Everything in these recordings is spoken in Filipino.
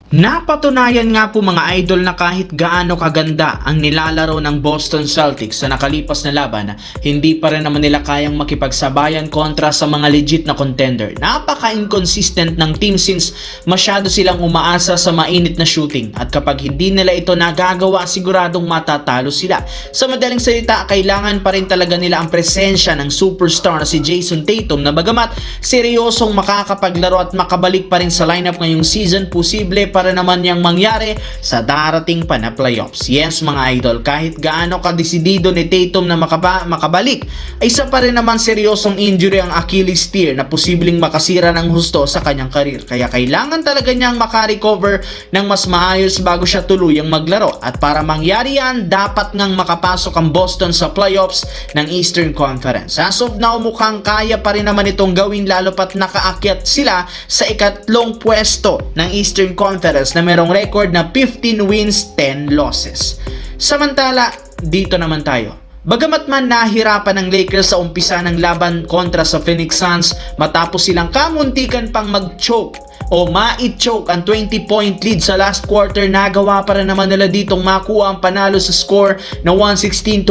Napatunayan nga po mga idol na kahit gaano kaganda ang nilalaro ng Boston Celtics sa nakalipas na laban, hindi pa rin naman nila kayang makipagsabayan kontra sa mga legit na contender. Napaka-inconsistent ng team since masyado silang umaasa sa mainit na shooting at kapag hindi nila ito nagagawa, siguradong matatalo sila. Sa madaling salita, kailangan pa rin talaga nila ang presensya ng superstar na si Jason Tatum na bagamat seryosong makakapaglaro at makabalik pa rin sa lineup ngayong season, posible para naman yang mangyari sa darating pa na playoffs. Yes mga idol, kahit gaano kadesidido ni Tatum na makabalik, ay isa pa rin naman seryosong injury ang Achilles tear na posibleng makasira ng husto sa kanyang karir. Kaya kailangan talaga niyang makarecover ng mas maayos bago siya tuluyang maglaro. At para mangyari yan, dapat ngang makapasok ang Boston sa playoffs ng Eastern Conference. As of now, mukhang kaya pa rin naman itong gawin lalo pat nakaakyat sila sa ikatlong pwesto ng Eastern Conference na merong record na 15 wins, 10 losses. Samantala, dito naman tayo. Bagamat man nahirapan ng Lakers sa umpisa ng laban kontra sa Phoenix Suns matapos silang kamuntikan pang mag-choke o ma-choke ang 20-point lead sa last quarter, nagawa para naman nila ditong makuha ang panalo sa score na 116-114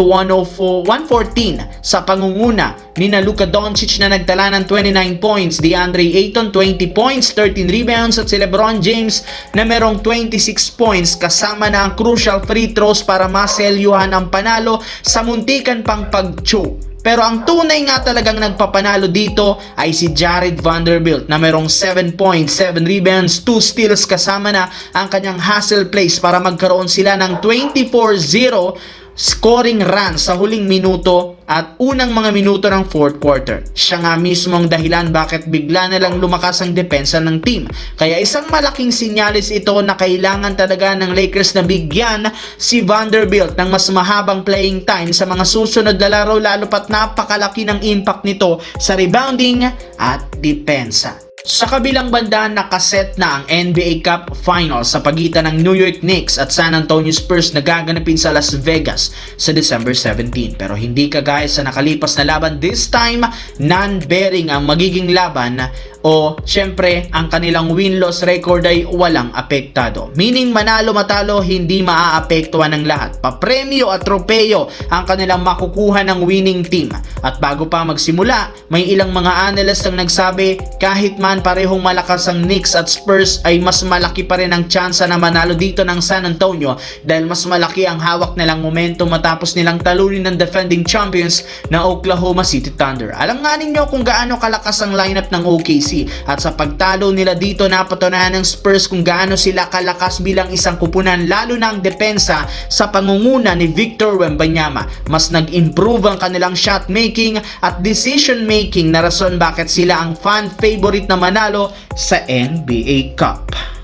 sa pangunguna ni Luka Doncic na nagtala ng 29 points, DeAndre Ayton 20 points, 13 rebounds at si LeBron James na merong 26 points kasama na ang crucial free throws para maselyuhan ang panalo sa muntikan pang pag-choke. Pero ang tunay nga talagang nagpapanalo dito ay si Jared Vanderbilt na merong 7 points, 7 rebounds, 2 steals kasama na ang kanyang hustle plays para magkaroon sila ng 24-0 scoring run sa huling minuto at unang mga minuto ng fourth quarter. Siya nga mismo ang dahilan bakit bigla na lang lumakas ang depensa ng team. Kaya isang malaking sinyalis ito na kailangan talaga ng Lakers na bigyan si Vanderbilt ng mas mahabang playing time sa mga susunod na laro, lalo pat napakalaki ng impact nito sa rebounding at depensa. Sa kabilang banda, nakaset na ang NBA Cup Finals sa pagitan ng New York Knicks at San Antonio Spurs na gaganapin sa Las Vegas sa December 17. Pero hindi kagaya sa nakalipas na laban, this time non-bearing ang magiging laban o syempre ang kanilang win-loss record ay walang apektado. Meaning manalo matalo, hindi maaapektuhan ng lahat. Papremyo at tropeyo ang kanilang makukuha ng winning team. At bago pa magsimula, may ilang mga analyst ang nagsabi kahit man parehong malakas ang Knicks at Spurs ay mas malaki pa rin ang tsansa na manalo dito ng San Antonio dahil mas malaki ang hawak nilang momentum matapos nilang talunin ng defending champions na Oklahoma City Thunder. Alam nga ninyo kung gaano kalakas ang lineup ng OKC at sa pagtalo nila dito napatunayan ng Spurs kung gaano sila kalakas bilang isang kupunan, lalo na ang depensa sa pangunguna ni Victor Wembanyama. Mas nag-improve ang kanilang shot making at decision making na rason bakit sila ang fan favorite na manalo sa NBA Cup.